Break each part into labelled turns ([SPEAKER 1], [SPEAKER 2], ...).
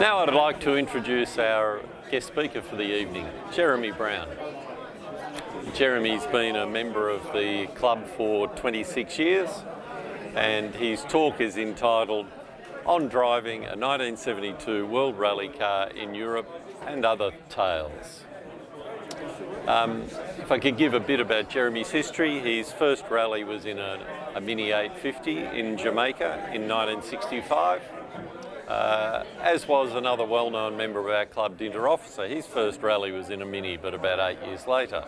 [SPEAKER 1] Now I'd like to introduce our guest speaker for the evening, Jeremy Browne. Jeremy's been a member of the club for 26 years and his talk is entitled On Driving a 1972 World Rally Car in Europe and Other Tales. If I could give a bit about Jeremy's history, his first rally was in a Mini 850 in Jamaica in 1965. As was another well-known member of our club, Dinter Officer. His first rally was in a Mini, but about 8 years later.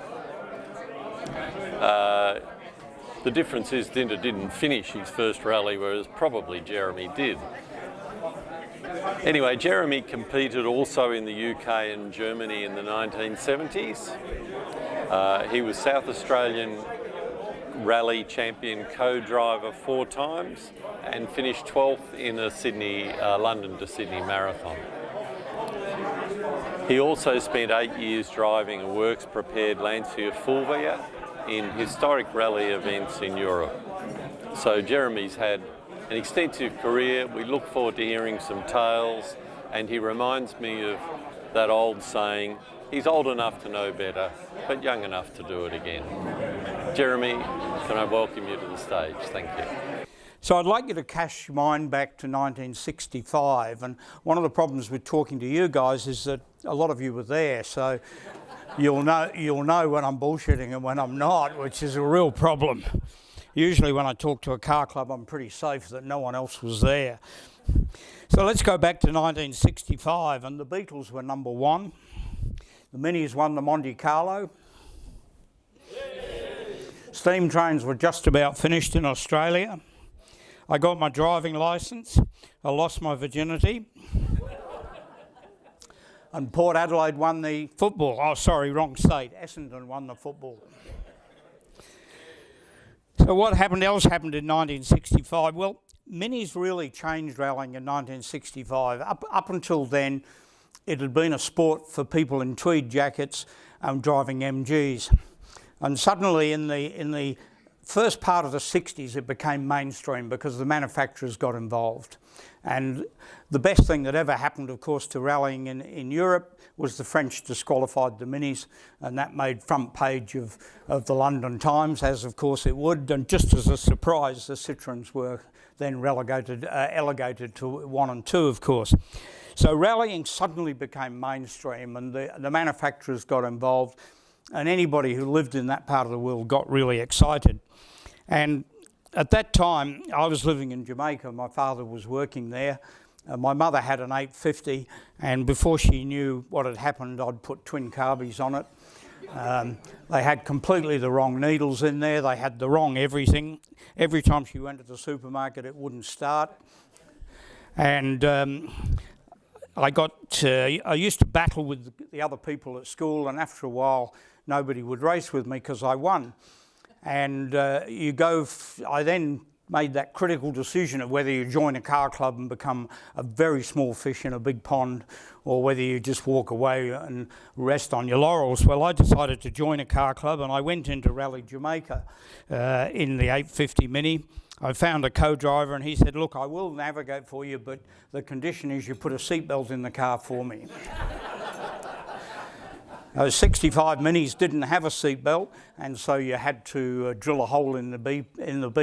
[SPEAKER 1] The difference is Dinter didn't finish his first rally, whereas probably Jeremy did. Anyway, Jeremy competed also in the UK and Germany in the 1970s. He was South Australian Rally Champion co-driver 4 times and finished 12th in a London to Sydney marathon. He also spent 8 years driving a works-prepared Lancia Fulvia in historic rally events in Europe. So Jeremy's had an extensive career. We look forward to hearing some tales, and he reminds me of that old saying, he's old enough to know better, but young enough to do it again. Jeremy, can I welcome you to the stage? Thank you.
[SPEAKER 2] So I'd like you to cast your mind back to 1965, and one of the problems with talking to you guys is that a lot of you were there, so you'll know when I'm bullshitting and when I'm not, which is a real problem. Usually when I talk to a car club, I'm pretty safe that no one else was there. So let's go back to 1965, and the Beatles were number 1. The Minis won the Monte Carlo. Steam trains were just about finished in Australia. I got my driving licence. I lost my virginity. And Port Adelaide won the football. Oh, sorry, wrong state. Essendon won the football. So what else happened in 1965? Well, Minis really changed rallying in 1965. Up until then, it had been a sport for people in tweed jackets driving MGs. And suddenly in the first part of the 60s, it became mainstream because the manufacturers got involved. And the best thing that ever happened, of course, to rallying in Europe was the French disqualified the Minis, and that made front page of the London Times, as of course it would. And just as a surprise, the Citroens were then elevated to 1 and 2, of course. So rallying suddenly became mainstream, and the manufacturers got involved, and anybody who lived in that part of the world got really excited. And at that time, I was living in Jamaica. My father was working there. My mother had an 850, and before she knew what had happened, I'd put twin carbies on it. They had completely the wrong needles in there. They had the wrong everything. Every time she went to the supermarket, it wouldn't start. And I used to battle with the other people at school, and after a while, nobody would race with me because I won. And I then made that critical decision of whether you join a car club and become a very small fish in a big pond, or whether you just walk away and rest on your laurels. Well, I decided to join a car club, and I went into Rally Jamaica in the 850 Mini. I found a co-driver, and he said, look, I will navigate for you, but the condition is you put a seatbelt in the car for me. Those 65 Minis didn't have a seatbelt, and so you had to drill a hole in the B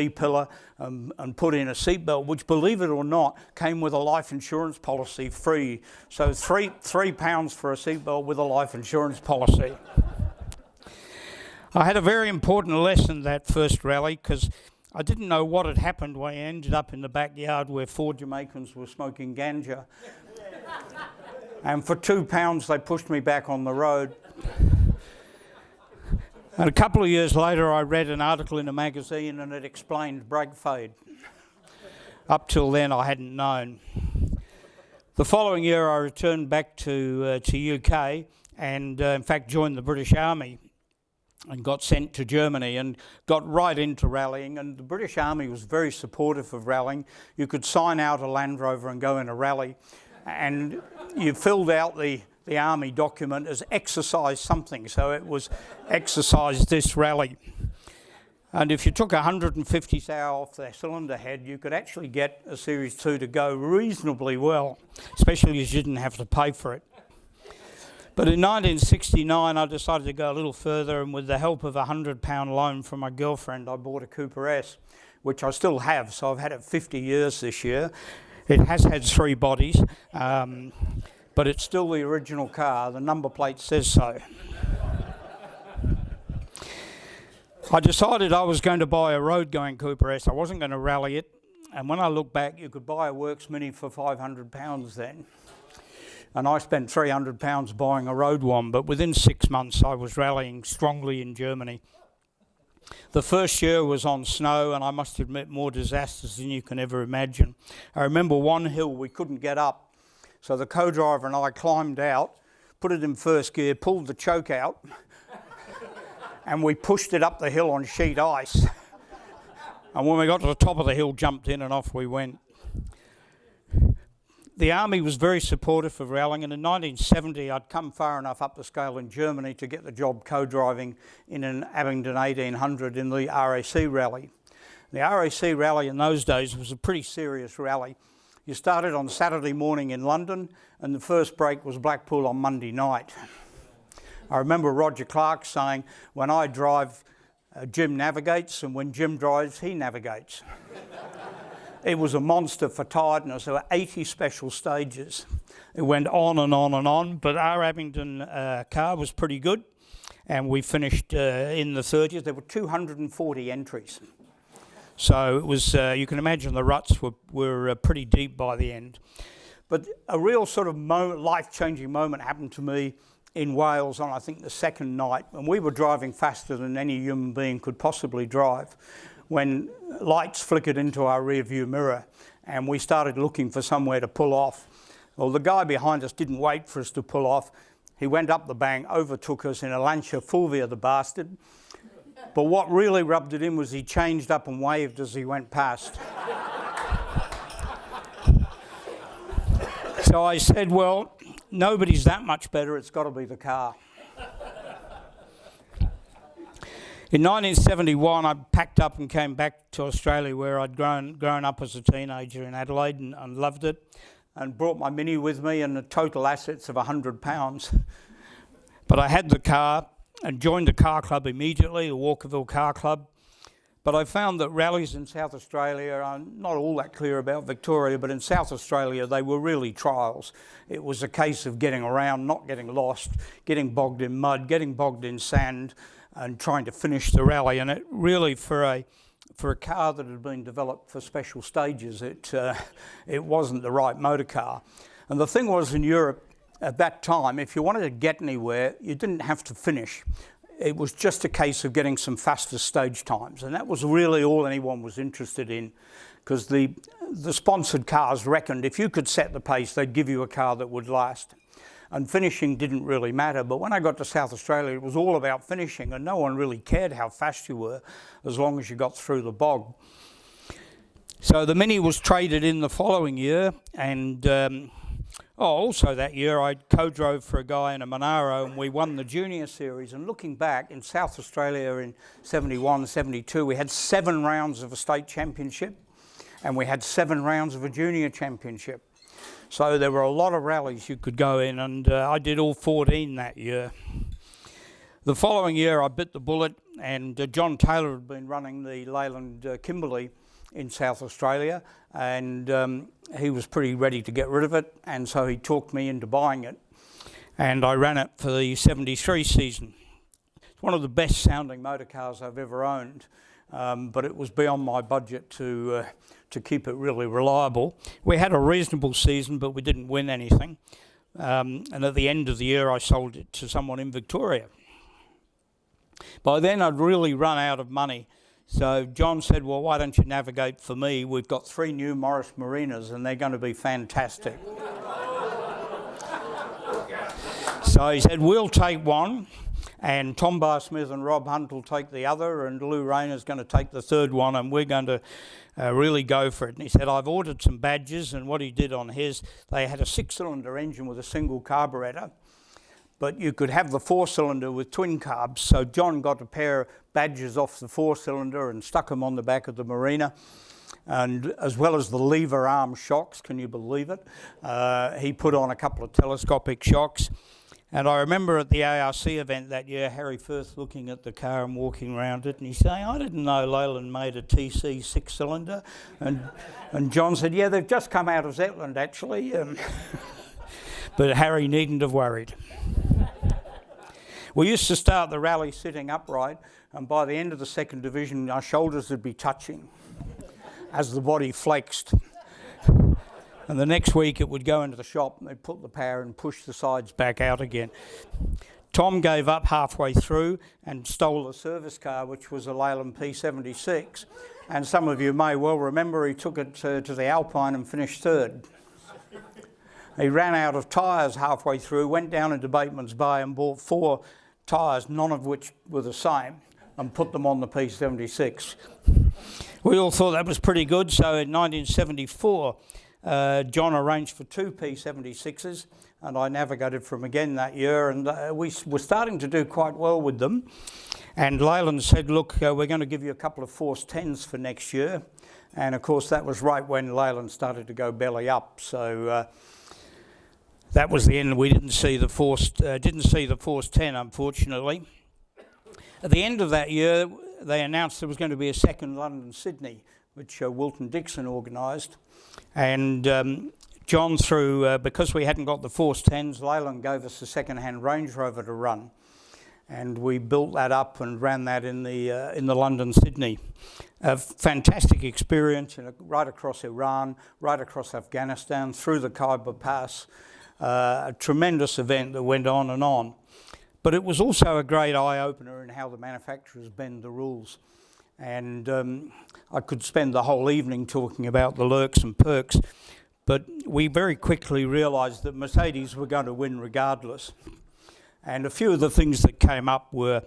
[SPEAKER 2] pillar and put in a seatbelt, which, believe it or not, came with a life insurance policy free. So £3 for a seatbelt with a life insurance policy. I had a very important lesson that first rally, because I didn't know what had happened when I ended up in the backyard where 4 Jamaicans were smoking ganja. And for £2, they pushed me back on the road. And a couple of years later, I read an article in a magazine, and it explained brake fade. Up till then, I hadn't known. The following year, I returned back to UK and, in fact, joined the British Army and got sent to Germany and got right into rallying. And the British Army was very supportive of rallying. You could sign out a Land Rover and go in a rally, and you filled out the army document as exercise something, so it was exercise this rally. And if you took 150 thou off their cylinder head, you could actually get a Series 2 to go reasonably well, especially as you didn't have to pay for it. But in 1969, I decided to go a little further, and with the help of a £100 loan from my girlfriend, I bought a Cooper S, which I still have, so I've had it 50 years this year. It has had 3 bodies, but it's still the original car. The number plate says so. I decided I was going to buy a road-going Cooper S. I wasn't going to rally it. And when I look back, you could buy a Works Mini for £500 then. And I spent £300 buying a road one, but within 6 months I was rallying strongly in Germany. The first year was on snow, and I must admit more disasters than you can ever imagine. I remember one hill we couldn't get up, so the co-driver and I climbed out, put it in first gear, pulled the choke out, and we pushed it up the hill on sheet ice. And when we got to the top of the hill, jumped in and off we went. The Army was very supportive of rallying, and in 1970 I'd come far enough up the scale in Germany to get the job co-driving in an Abingdon 1800 in the RAC rally. The RAC rally in those days was a pretty serious rally. You started on Saturday morning in London, and the first break was Blackpool on Monday night. I remember Roger Clark saying, when I drive, Jim navigates, and when Jim drives, he navigates. It was a monster for tiredness. There were 80 special stages. It went on and on and on, but our Abingdon car was pretty good, and we finished in the 30s. There were 240 entries. So it was, you can imagine the ruts were pretty deep by the end. But a real sort of life-changing moment happened to me in Wales on, I think, the second night, and we were driving faster than any human being could possibly drive, when lights flickered into our rear view mirror and we started looking for somewhere to pull off. Well, the guy behind us didn't wait for us to pull off. He went up the bank, overtook us in a Lancia Fulvia, the bastard. But what really rubbed it in was he changed up and waved as he went past. So I said, well, nobody's that much better, it's got to be the car. In 1971, I packed up and came back to Australia, where I'd grown up as a teenager in Adelaide and loved it, and brought my Mini with me and the total assets of £100. But I had the car and joined the car club immediately, the Walkerville Car Club. But I found that rallies in South Australia, I'm not all that clear about Victoria, but in South Australia they were really trials. It was a case of getting around, not getting lost, getting bogged in mud, getting bogged in sand, and trying to finish the rally. And it really, for a car that had been developed for special stages, it wasn't the right motor car. And the thing was, in Europe at that time, if you wanted to get anywhere, you didn't have to finish. It was just a case of getting some faster stage times, and that was really all anyone was interested in, because the sponsored cars reckoned if you could set the pace, they'd give you a car that would last. And finishing didn't really matter. But when I got to South Australia, it was all about finishing, and no one really cared how fast you were as long as you got through the bog. So the Mini was traded in the following year, and also that year I co-drove for a guy in a Monaro, and we won the Junior Series. And looking back, in South Australia in 71, 72, we had 7 rounds of a state championship, and we had 7 rounds of a junior championship. So there were a lot of rallies you could go in, and I did all 14 that year. The following year I bit the bullet, and John Taylor had been running the Leyland Kimberley in South Australia, and he was pretty ready to get rid of it, and so he talked me into buying it, and I ran it for the 73 season. It's one of the best sounding motor cars I've ever owned, but it was beyond my budget to keep it really reliable. We had a reasonable season, but we didn't win anything. And at the end of the year, I sold it to someone in Victoria. By then, I'd really run out of money. So John said, well, why don't you navigate for me? We've got 3 new Morris Marinas, and they're going to be fantastic. So he said, we'll take one, and Tom Barr-Smith and Rob Hunt will take the other, and Lou Rayner's going to take the third one, and we're going to really go for it. And he said, I've ordered some badges, and what he did on his, they had a 6-cylinder engine with a single carburettor, but you could have the four-cylinder with twin carbs. So John got a pair of badges off the four-cylinder and stuck them on the back of the Marina, and as well as the lever arm shocks, can you believe it? He put on a couple of telescopic shocks. And I remember at the ARC event that year, Harry Firth looking at the car and walking around it, and he's saying, I didn't know Leyland made a TC six-cylinder. And John said, yeah, they've just come out of Zetland, actually. But Harry needn't have worried. We used to start the rally sitting upright, and by the end of the second division, our shoulders would be touching as the body flexed. And the next week it would go into the shop and they'd put the power and push the sides back out again. Tom gave up halfway through and stole the service car, which was a Leyland P76. And some of you may well remember he took it to the Alpine and finished third. He ran out of tyres halfway through, went down into Bateman's Bay and bought 4 tyres, none of which were the same, and put them on the P76. We all thought that was pretty good, so in 1974, John arranged for 2 P76s, and I navigated for him again that year, and we were starting to do quite well with them. And Leyland said, look, we're going to give you a couple of Force 10s for next year. And of course that was right when Leyland started to go belly up, so that was the end. We didn't see the Force 10, unfortunately. At the end of that year, they announced there was going to be a second London-Sydney, which Wilton Dixon organised. And John, because we hadn't got the Force 10s, Leyland gave us a second-hand Range Rover to run. And we built that up and ran that in the London-Sydney. A fantastic experience, right across Iran, right across Afghanistan, through the Khyber Pass. A tremendous event that went on and on. But it was also a great eye-opener in how the manufacturers bend the rules. And I could spend the whole evening talking about the lurks and perks, but we very quickly realised that Mercedes were going to win regardless. And a few of the things that came up were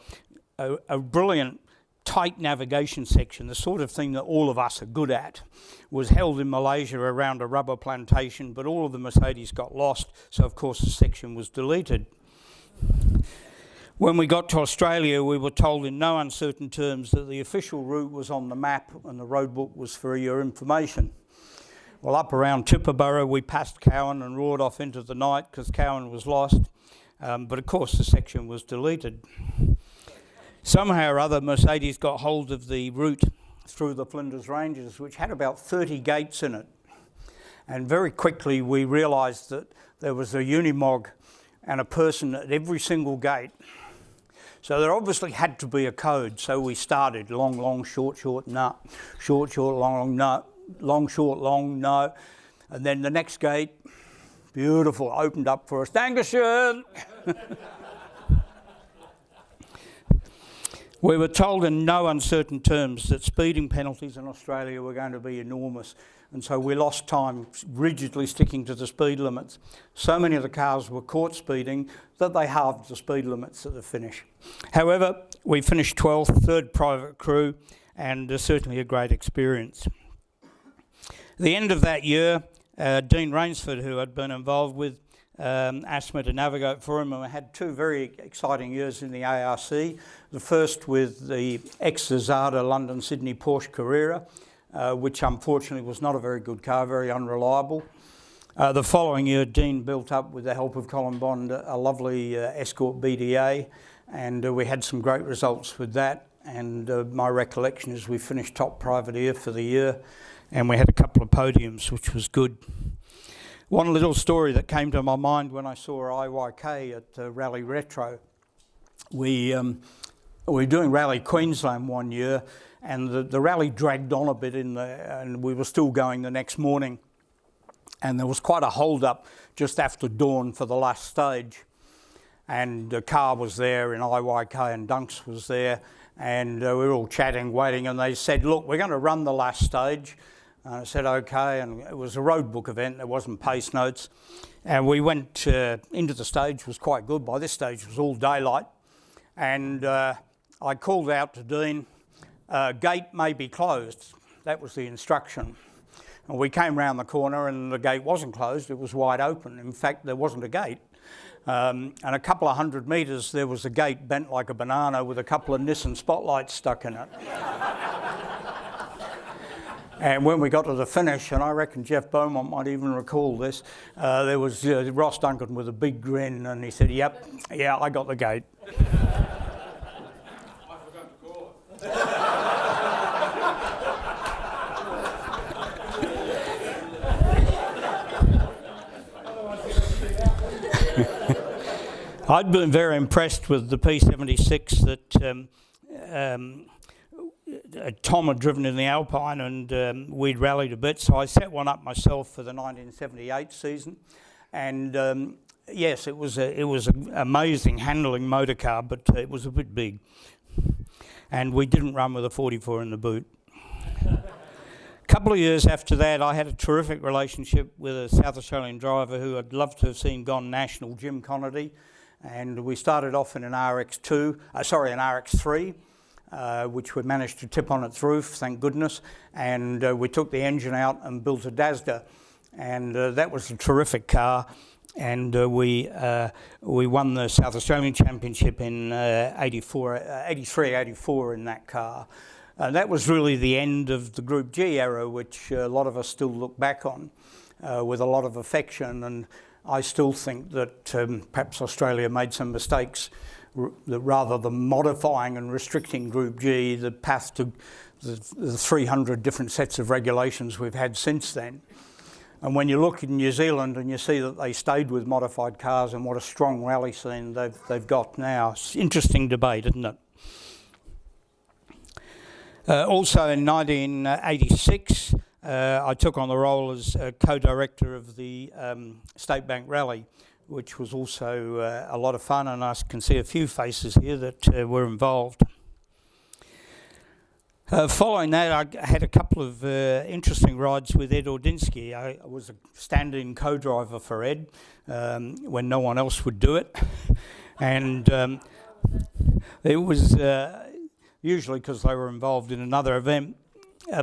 [SPEAKER 2] a brilliant tight navigation section, the sort of thing that all of us are good at, was held in Malaysia around a rubber plantation, but all of the Mercedes got lost, so of course the section was deleted. When we got to Australia, we were told in no uncertain terms that the official route was on the map and the road book was for your information. Well, up around Toowoomba, we passed Cowan and roared off into the night because Cowan was lost, but of course the section was deleted. Somehow or other, Mercedes got hold of the route through the Flinders Ranges, which had about 30 gates in it. And very quickly we realised that there was a Unimog and a person at every single gate. So there obviously had to be a code. So we started long, long, short, short, no. Short, short, long, long, no. Long, short, long, no. And then the next gate, beautiful, opened up for us. Dankeschön! We were told in no uncertain terms that speeding penalties in Australia were going to be enormous, and so we lost time rigidly sticking to the speed limits. So many of the cars were caught speeding that they halved the speed limits at the finish. However, we finished 12th, third private crew, and certainly a great experience. At the end of that year, Dean Rainsford, who I'd been involved with, asked me to navigate for him, and we had 2 very exciting years in the ARC. The first with the ex-Zada London-Sydney Porsche Carrera, which unfortunately was not a very good car, very unreliable. The following year, Dean built up, with the help of Colin Bond, a lovely Escort BDA, and we had some great results with that. And my recollection is we finished top privateer for the year, and we had a couple of podiums, which was good. One little story that came to my mind when I saw IYK at Rally Retro. We were doing Rally Queensland one year, and the rally dragged on a bit and we were still going the next morning. And there was quite a hold-up just after dawn for the last stage. And the car was there, and IYK and Dunks was there, and we were all chatting, waiting, and they said, look, we're going to run the last stage. And I said, okay, and it was a road book event, there wasn't pace notes. And we went into the stage, it was quite good. By this stage it was all daylight. And I called out to Dean, gate may be closed. That was the instruction. And we came round the corner and the gate wasn't closed, it was wide open. In fact, there wasn't a gate. And a couple of 100 metres, there was a gate bent like a banana with a couple of Nissan spotlights stuck in it. And when we got to the finish, and I reckon Jeff Beaumont might even recall this, there was Ross Duncan with a big grin, and he said, "Yep, yeah, I got the gate." I'd been very impressed with the P76 that Tom had driven in the Alpine, and we'd rallied a bit, so I set one up myself for the 1978 season. And yes, it was an amazing handling motor car, but it was a bit big. And we didn't run with a 44 in the boot. A couple of years after that, I had a terrific relationship with a South Australian driver who I'd love to have seen gone national, Jim Connerty. And we started off in an RX3, which we managed to tip on its roof, thank goodness. And we took the engine out and built a Dazda. And that was a terrific car. And we won the South Australian Championship in 83, 84 in that car. And that was really the end of the Group G era, which a lot of us still look back on with a lot of affection. And I still think that perhaps Australia made some mistakes that rather than modifying and restricting Group G, the path to the 300 different sets of regulations we've had since then. And when you look in New Zealand and you see that they stayed with modified cars and what a strong rally scene they've got now, it's an interesting debate, isn't it? Also in 1986, I took on the role as co-director of the State Bank Rally, which was also a lot of fun, and I can see a few faces here that were involved. Following that, I had a couple of interesting rides with Ed Ordinsky. I was a stand-in co-driver for Ed when no one else would do it. And it was usually because they were involved in another event.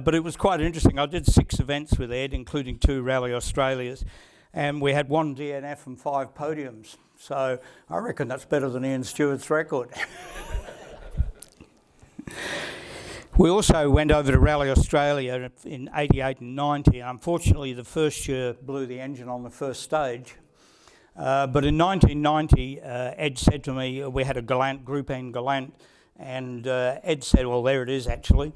[SPEAKER 2] But it was quite interesting. I did 6 events with Ed, including 2 Rally Australias. And we had 1 DNF and 5 podiums. So I reckon that's better than Ian Stewart's record. We also went over to Rally Australia in 88 and 90. Unfortunately, the first year blew the engine on the first stage. But in 1990, Ed said to me, we had a Galant, Group N Galant, and Ed said, well, there it is actually.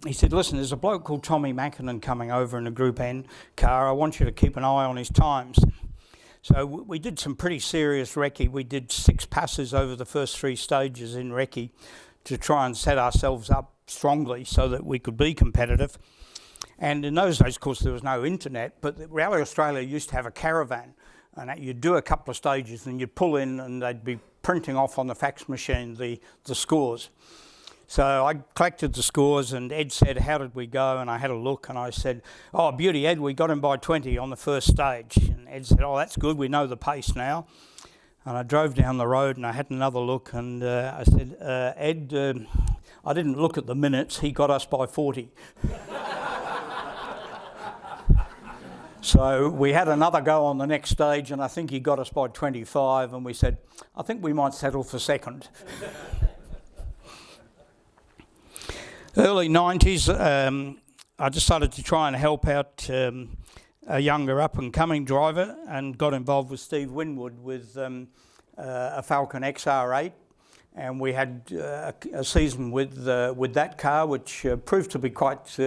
[SPEAKER 2] He said, listen, there's a bloke called Tommy Mackinnon coming over in a Group N car. I want you to keep an eye on his times. So we did some pretty serious recce. We did 6 passes over the first 3 stages in recce to try and set ourselves up strongly so that we could be competitive. And in those days, of course, there was no internet, but Rally Australia used to have a caravan, and you'd do a couple of stages and you'd pull in and they'd be printing off on the fax machine the scores. So I collected the scores, and Ed said, how did we go? And I had a look and I said, oh, beauty, Ed, we got him by 20 on the first stage. And Ed said, oh, that's good, we know the pace now. And I drove down the road and I had another look, and I said, Ed, I didn't look at the minutes, he got us by 40. So we had another go on the next stage, and I think he got us by 25, and we said, I think we might settle for second. Early 90s, I decided to try and help out a younger up-and-coming driver, and got involved with Steve Winwood with a Falcon XR8, and we had a season with that car, which proved to be quite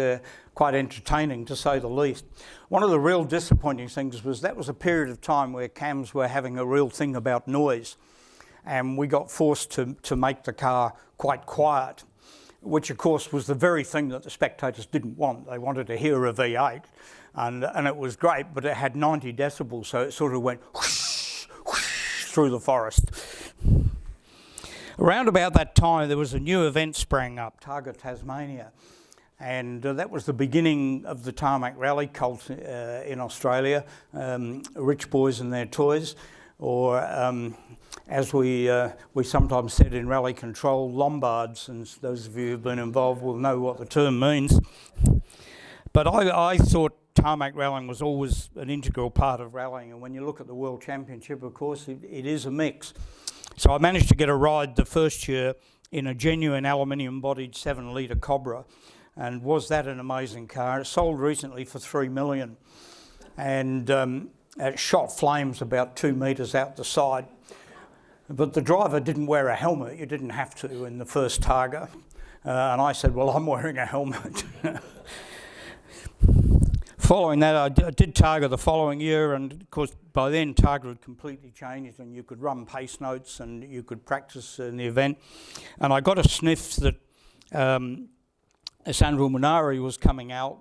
[SPEAKER 2] entertaining, to say the least. One of the real disappointing things was that was a period of time where cams were having a real thing about noise, and we got forced to make the car quite quiet, which of course was the very thing that the spectators didn't want. They wanted to hear a V8, and it was great, but it had 90 decibels, so it sort of went whoosh, whoosh through the forest. Around about that time, there was a new event sprang up, Targa Tasmania, and that was the beginning of the tarmac rally cult in Australia, rich boys and their toys, or as we sometimes said in rally control, Lombards, and those of you who've been involved will know what the term means. But I thought tarmac rallying was always an integral part of rallying, and when you look at the World Championship, of course, it is a mix. So I managed to get a ride the first year in a genuine aluminium-bodied 7-litre Cobra, and was that an amazing car? It sold recently for $3 million, and it shot flames about 2 metres out the side. But the driver didn't wear a helmet. You didn't have to in the first Targa. And I said, well, I'm wearing a helmet. Following that, I did Targa the following year, and of course by then Targa had completely changed, and you could run pace notes and you could practice in the event. And I got a sniff that Sandro Munari was coming out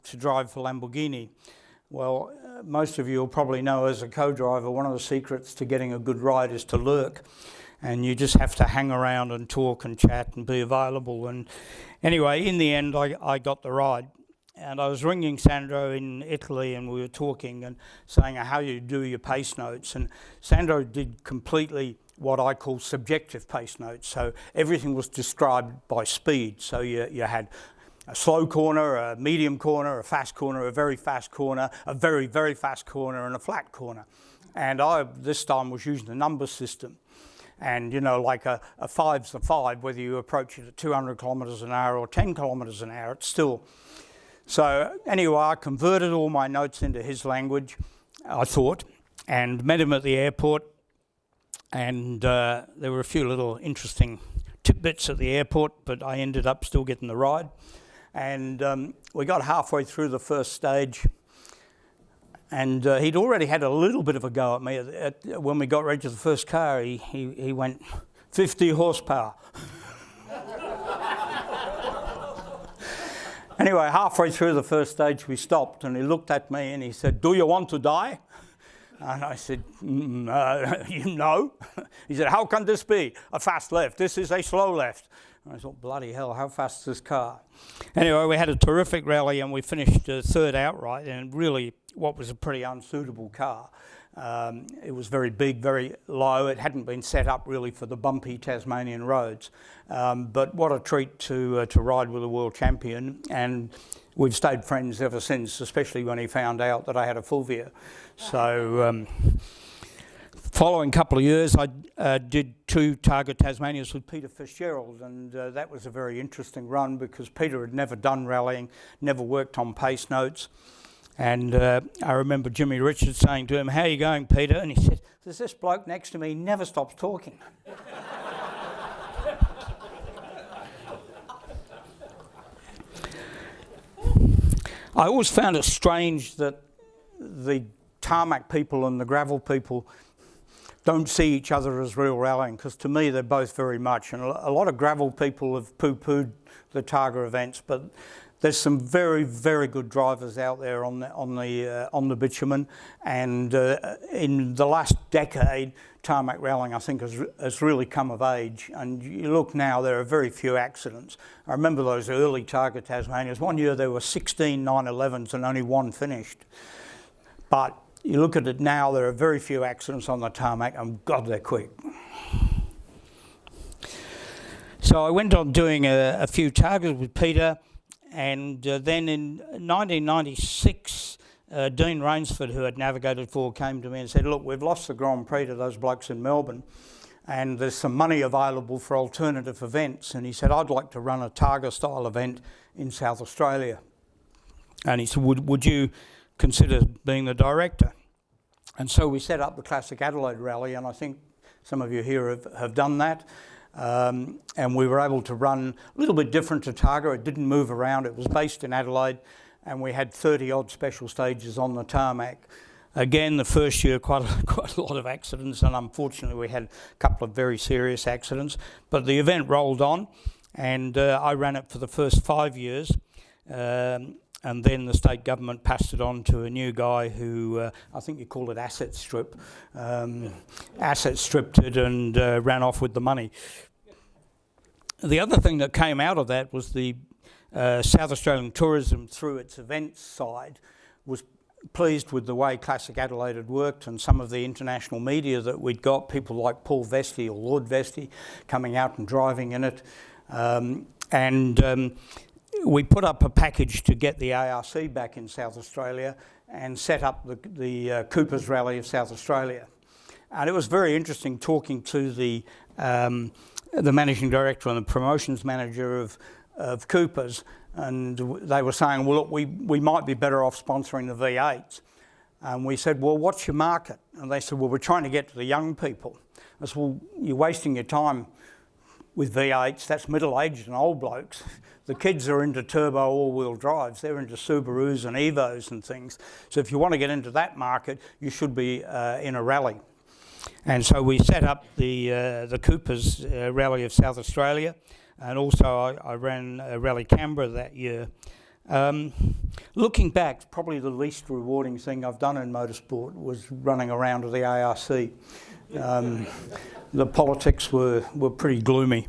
[SPEAKER 2] to drive for Lamborghini. Well, most of you will probably know, as a co-driver, one of the secrets to getting a good ride is to lurk, and you just have to hang around and talk and chat and be available. And anyway, in the end, I got the ride, and I was ringing Sandro in Italy, and we were talking and saying how you do your pace notes, and Sandro did completely what I call subjective pace notes. So everything was described by speed. So you had a slow corner, a medium corner, a fast corner, a very fast corner, a very, very fast corner, and a flat corner. And I, this time, was using the number system. And, you know, like a 5's a 5, whether you approach it at 200 kilometres an hour or 10 kilometres an hour, it's still. So anyway, I converted all my notes into his language, I thought, and met him at the airport. And there were a few little interesting tidbits at the airport, but I ended up still getting the ride. And we got halfway through the first stage, and he'd already had a little bit of a go at me. When we got ready to the first car, he went, 50 horsepower. Anyway, halfway through the first stage, we stopped, and he looked at me and he said, do you want to die? And I said, no. He said, how can this be a fast left? This is a slow left. And I thought, bloody hell, how fast is this car? Anyway, we had a terrific rally, and we finished third outright, and really what was a pretty unsuitable car. It was very big, very low. It hadn't been set up really for the bumpy Tasmanian roads. But what a treat to ride with a world champion. And we've stayed friends ever since, especially when he found out that I had a Fulvia. So following couple of years, I did 2 Targa Tasmanias with Peter Fitzgerald, and that was a very interesting run because Peter had never done rallying, never worked on pace notes. And I remember Jimmy Richards saying to him, how are you going, Peter? And he said, there's this bloke next to me, he never stops talking. I always found it strange that the tarmac people and the gravel people don't see each other as real rallying, because to me they're both very much. And a lot of gravel people have poo-pooed the Targa events, but there's some very, very good drivers out there on the bitumen. And in the last decade, tarmac rallying, I think, has really come of age. And you look now, there are very few accidents. I remember those early Targa Tasmanias. One year there were 16 911s and only 1 finished. But you look at it now, there are very few accidents on the tarmac, and God, they're quick. So I went on doing a few Targas with Peter, and then in 1996, Dean Rainsford, who had navigated for, came to me and said, look, we've lost the Grand Prix to those blokes in Melbourne, and there's some money available for alternative events. And he said, I'd like to run a Targa-style event in South Australia. And he said, would you consider being the director? And so we set up the Classic Adelaide Rally, and I think some of you here have done that. And we were able to run a little bit different to Targa. It didn't move around. It was based in Adelaide, and we had 30-odd special stages on the tarmac. Again, the first year, quite a lot of accidents, and unfortunately we had a couple of very serious accidents. But the event rolled on, and I ran it for the first 5 years. And then the state government passed it on to a new guy who, I think you call it asset strip, asset stripped it and ran off with the money. The other thing that came out of that was the South Australian Tourism, through its events side, was pleased with the way Classic Adelaide had worked, and some of the international media that we'd got, people like Paul Vesti or Lord Vesti coming out and driving in it. we put up a package to get the ARC back in South Australia and set up the Coopers Rally of South Australia. And it was very interesting talking to the managing director and the promotions manager of Coopers, and they were saying, well, look, we might be better off sponsoring the V8s. And we said, well, what's your market? And they said, well, we're trying to get to the young people. I said, well, you're wasting your time with V8s. That's middle-aged and old blokes. The kids are into turbo all-wheel drives. They're into Subarus and Evos and things. So if you want to get into that market, you should be in a rally. And so we set up the Coopers Rally of South Australia, and also I ran Rally Canberra that year. Looking back, probably the least rewarding thing I've done in motorsport was running around to the ARC. The politics were pretty gloomy.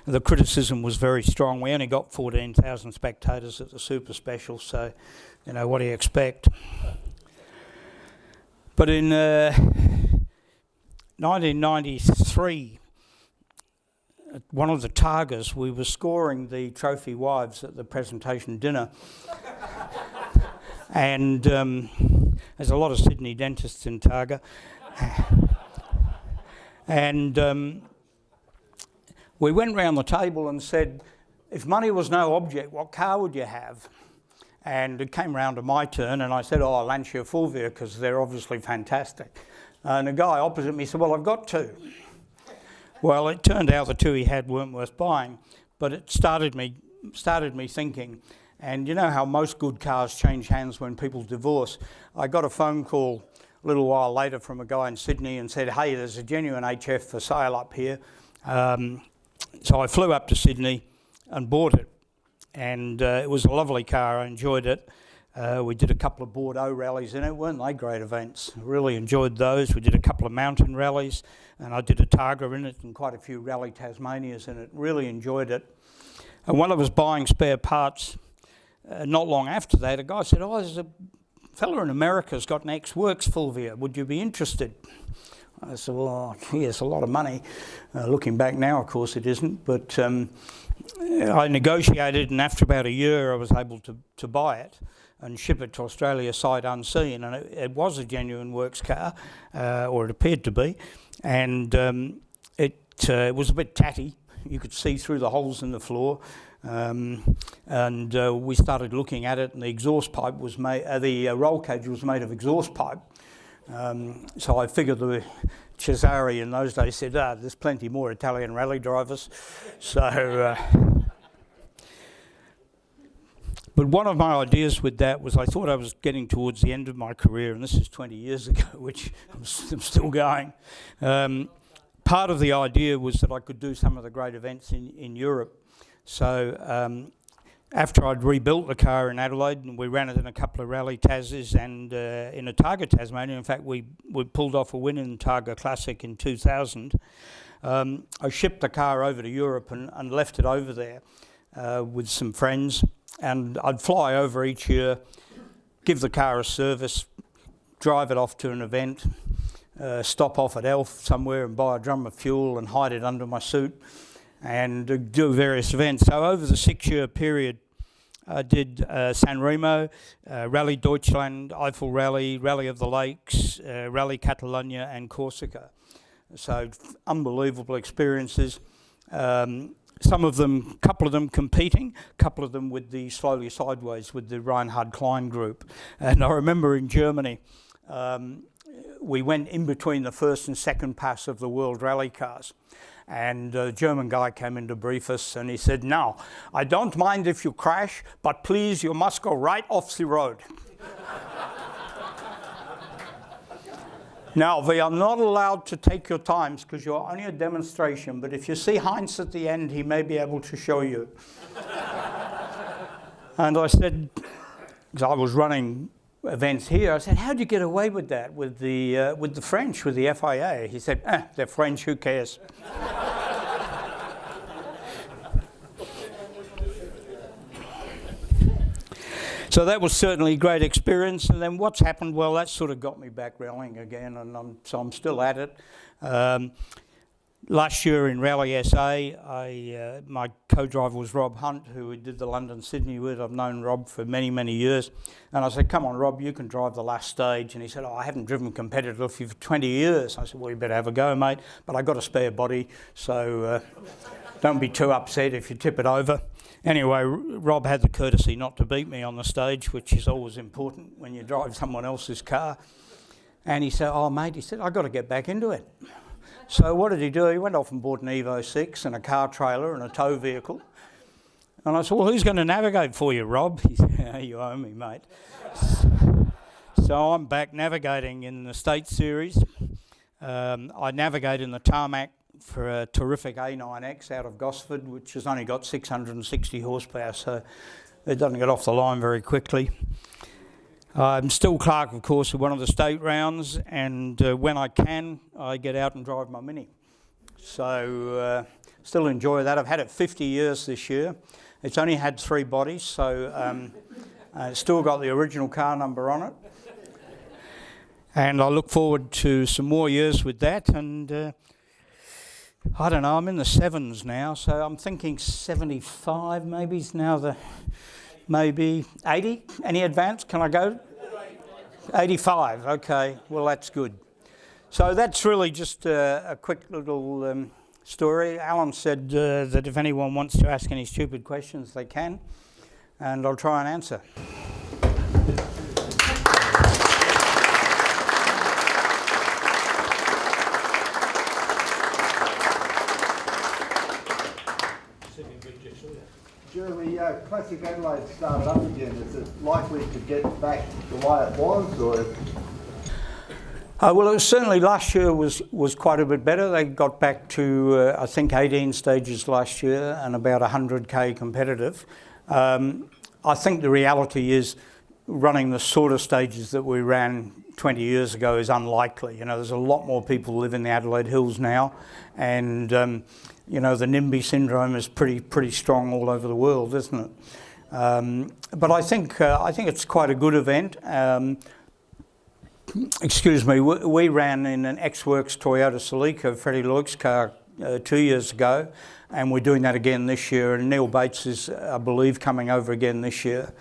[SPEAKER 2] The criticism was very strong. We only got 14,000 spectators at the Super Special, so you know, what do you expect? But in 1993, at one of the Targas, we were scoring the trophy wives at the presentation dinner. And there's a lot of Sydney dentists in Targa. And we went round the table and said, if money was no object, what car would you have? And it came round to my turn, and I said, oh, Lancia Fulvia, because they're obviously fantastic. And the guy opposite me said, well, I've got two. Well, it turned out the two he had weren't worth buying, but it started me thinking. And you know how most good cars change hands when people divorce. I got a phone call a little while later from a guy in Sydney and said, hey, there's a genuine HF for sale up here. So I flew up to Sydney and bought it. And it was a lovely car. I enjoyed it. We did a couple of Bordeaux rallies in it. Weren't they great events? I really enjoyed those. We did a couple of mountain rallies, and I did a Targa in it and quite a few Rally Tasmanias in it. Really enjoyed it. And when I was buying spare parts, not long after that, a guy said, oh, there's a fella in America who's got an ex-works Fulvia. Would you be interested? I said, well, gee, it's a lot of money. Looking back now, of course, it isn't. But I negotiated, and after about a year, I was able to buy it and ship it to Australia sight unseen. And it was a genuine works car, or it appeared to be. And it was a bit tatty. You could see through the holes in the floor. And we started looking at it, and the exhaust pipe was made, the roll cage was made of exhaust pipe. So I figured the Cesare in those days said, there's plenty more Italian rally drivers. So, but one of my ideas with that was I thought I was getting towards the end of my career, and this is 20 years ago, which I'm still going. Part of the idea was that I could do some of the great events in Europe. So after I'd rebuilt the car in Adelaide, and we ran it in a couple of Rally Tazzes and in a Targa Tasmania. In fact, we pulled off a win in Targa Classic in 2000. I shipped the car over to Europe and left it over there with some friends. And I'd fly over each year, give the car a service, drive it off to an event, stop off at Elf somewhere and buy a drum of fuel and hide it under my suit, and do various events. So over the 6-year period, I did San Remo, Rally Deutschland, Eifel Rally, Rally of the Lakes, Rally Catalonia and Corsica. So unbelievable experiences. Some of them, a couple of them competing, a couple of them with the Slowly Sideways, with the Reinhard Klein group. And I remember in Germany, we went in between the first and second pass of the World Rally Cars. And a German guy came in to brief us, and he said, now, I don't mind if you crash, but please, you must go right off the road. Now, we are not allowed to take your times because you're only a demonstration, but if you see Heinz at the end, he may be able to show you. And I said, because I was running events here, I said, how'd you get away with that with the French, with the FIA? He said, they're French, who cares? So that was certainly a great experience. And then what's happened? Well, that sort of got me back rallying again, and so I'm still at it. last year in Rally SA, my co-driver was Rob Hunt, who we did the London-Sydney with. I've known Rob for many, many years. And I said, come on, Rob, you can drive the last stage. And he said, oh, I haven't driven competitively for 20 years. I said, well, you better have a go, mate. But I got a spare body, so don't be too upset if you tip it over. Anyway, Rob had the courtesy not to beat me on the stage, which is always important when you drive someone else's car. And he said, oh, mate, he said, I've got to get back into it. So what did he do? He went off and bought an Evo 6 and a car trailer and a tow vehicle. And I said, well, who's going to navigate for you, Rob? He said, yeah, you owe me, mate. So I'm back navigating in the State Series. I navigate in the tarmac for a terrific A9X out of Gosford, which has only got 660 horsepower, so it doesn't get off the line very quickly. I'm still clerk, of course, of one of the state rounds, and when I can, I get out and drive my Mini. So still enjoy that. I've had it 50 years this year. It's only had 3 bodies, so it's still got the original car number on it. And I look forward to some more years with that, and I don't know, I'm in the 7s now, so I'm thinking 75 maybe is now maybe 80. Any advance? Can I go? 85, okay, well that's good. So that's really just a quick little story. Alan said that if anyone wants to ask any stupid questions, they can, and I'll try and answer.
[SPEAKER 3] Jeremy, Classic Adelaide started up again. Is it likely to get back the way it was, or?
[SPEAKER 2] Well, it was certainly last year was quite a bit better. They got back to, I think, 18 stages last year and about 100k competitive. I think the reality is running the sort of stages that we ran 20 years ago is unlikely. You know, there's a lot more people live in the Adelaide Hills now, and you know, the NIMBY syndrome is pretty strong all over the world, isn't it? But I think it's quite a good event. Excuse me, we ran in an ex-works Toyota Celica, Freddie Loik's car, 2 years ago, and we're doing that again this year. And Neil Bates is, I believe, coming over again this year.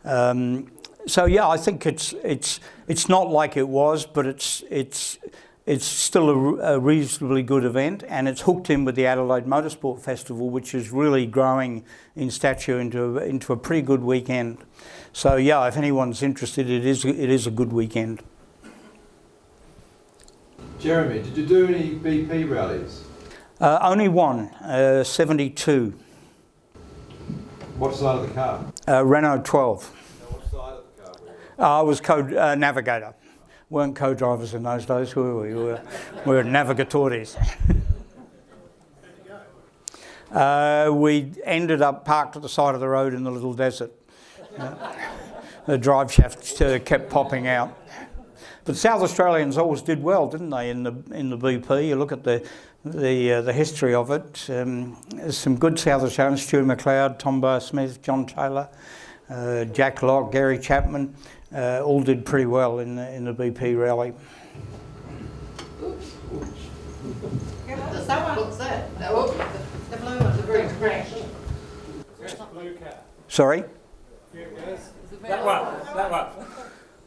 [SPEAKER 2] So yeah, I think it's not like it was, but it's still a reasonably good event, and it's hooked in with the Adelaide Motorsport Festival, which is really growing in stature into a pretty good weekend. So yeah, if anyone's interested, it is a good weekend.
[SPEAKER 4] Jeremy, did you do any BP rallies?
[SPEAKER 2] Only one, 72.
[SPEAKER 4] What side of the car?
[SPEAKER 2] Renault 12.
[SPEAKER 4] What side of the car?
[SPEAKER 2] I was navigator. Weren't co-drivers in those days, were we? We were navigatores. We ended up parked at the side of the road in the little desert. The drive shaft kept popping out. But South Australians always did well, didn't they, in the BP? You look at the history of it. There's some good South Australians: Stu McLeod, Tom Barr-Smith, John Taylor, Jack Locke, Gary Chapman. All did pretty well in the BP rally.
[SPEAKER 5] What's that? No, the blue one's a very crash.
[SPEAKER 6] Blue car.
[SPEAKER 2] Sorry?
[SPEAKER 6] That one.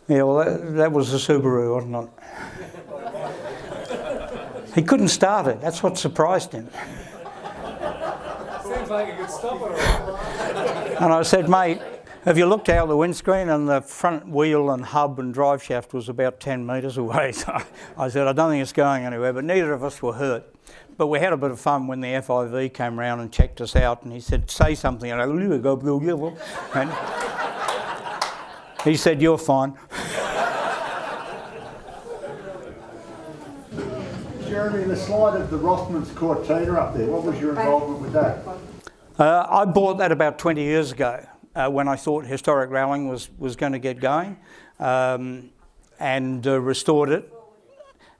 [SPEAKER 2] Yeah, well, that was the Subaru, wasn't it? He couldn't start it. That's what surprised him.
[SPEAKER 6] Seems like a good stopper.
[SPEAKER 2] And I said, mate, have you looked out the windscreen? And the front wheel and hub and drive shaft was about 10 metres away. So I said, I don't think it's going anywhere, but neither of us were hurt. But we had a bit of fun when the FIV came round and checked us out, and he said, say something. And I go, and he said, you're fine.
[SPEAKER 3] Jeremy, the slide of the Rothmans Cortina up there, what was your involvement with that?
[SPEAKER 2] I bought that about 20 years ago when I thought historic rallying was going to get going, and restored it,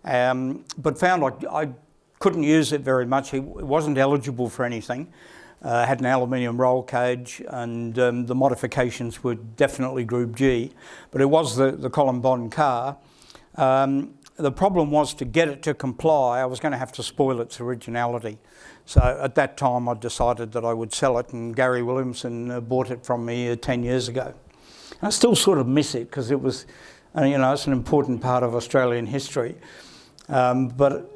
[SPEAKER 2] but found I couldn't use it very much. It wasn't eligible for anything. Had an aluminium roll cage, and the modifications were definitely Group G, but it was the Colin Bond car. the problem was to get it to comply, I was going to have to spoil its originality. So at that time I decided that I would sell it, and Gary Williamson bought it from me 10 years ago. And I still sort of miss it because it was, you know, it's an important part of Australian history. But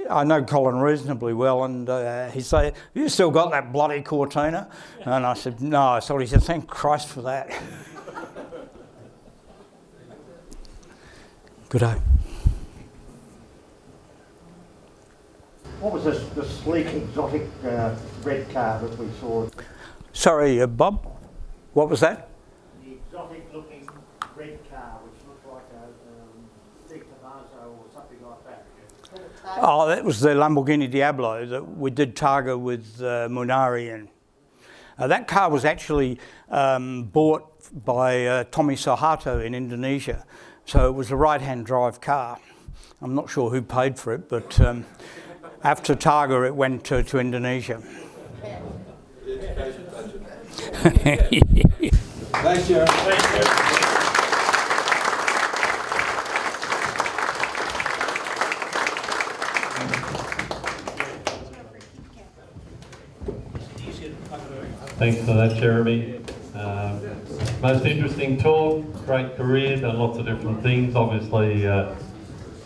[SPEAKER 2] I know Colin reasonably well, and he said, "Have you still got that bloody Cortina?" And I said, "No." I thought, he said, "Thank Christ for that." Good day.
[SPEAKER 3] What was this sleek, exotic red car that we saw?
[SPEAKER 2] Sorry, Bob, what was that?
[SPEAKER 3] The exotic looking red car, which looked like a big Tomaso or something like that.
[SPEAKER 2] Oh, that was the Lamborghini Diablo that we did Targa with Munari in. That car was actually bought by Tommy Soeharto in Indonesia. So it was a right-hand drive car. I'm not sure who paid for it, but after Targa it went to Indonesia.
[SPEAKER 4] Thanks, Jeremy.
[SPEAKER 1] Thanks for that, Jeremy. Most interesting talk, great career, done lots of different things. Obviously,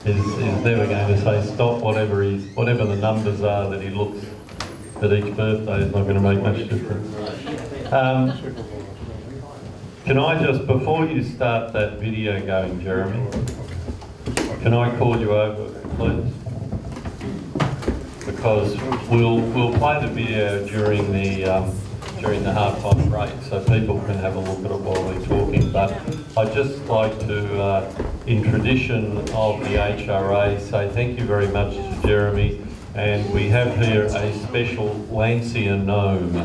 [SPEAKER 1] is never going to say stop. Whatever the numbers are that he looks at each birthday is not going to make much difference. Can I just, before you start that video going, Jeremy, can I call you over, please? Because we'll play the video during the half-time break, so people can have a look at it while we're talking. But I'd just like to, in tradition of the HRA, say thank you very much to Jeremy, and we have here a special Lancia gnome.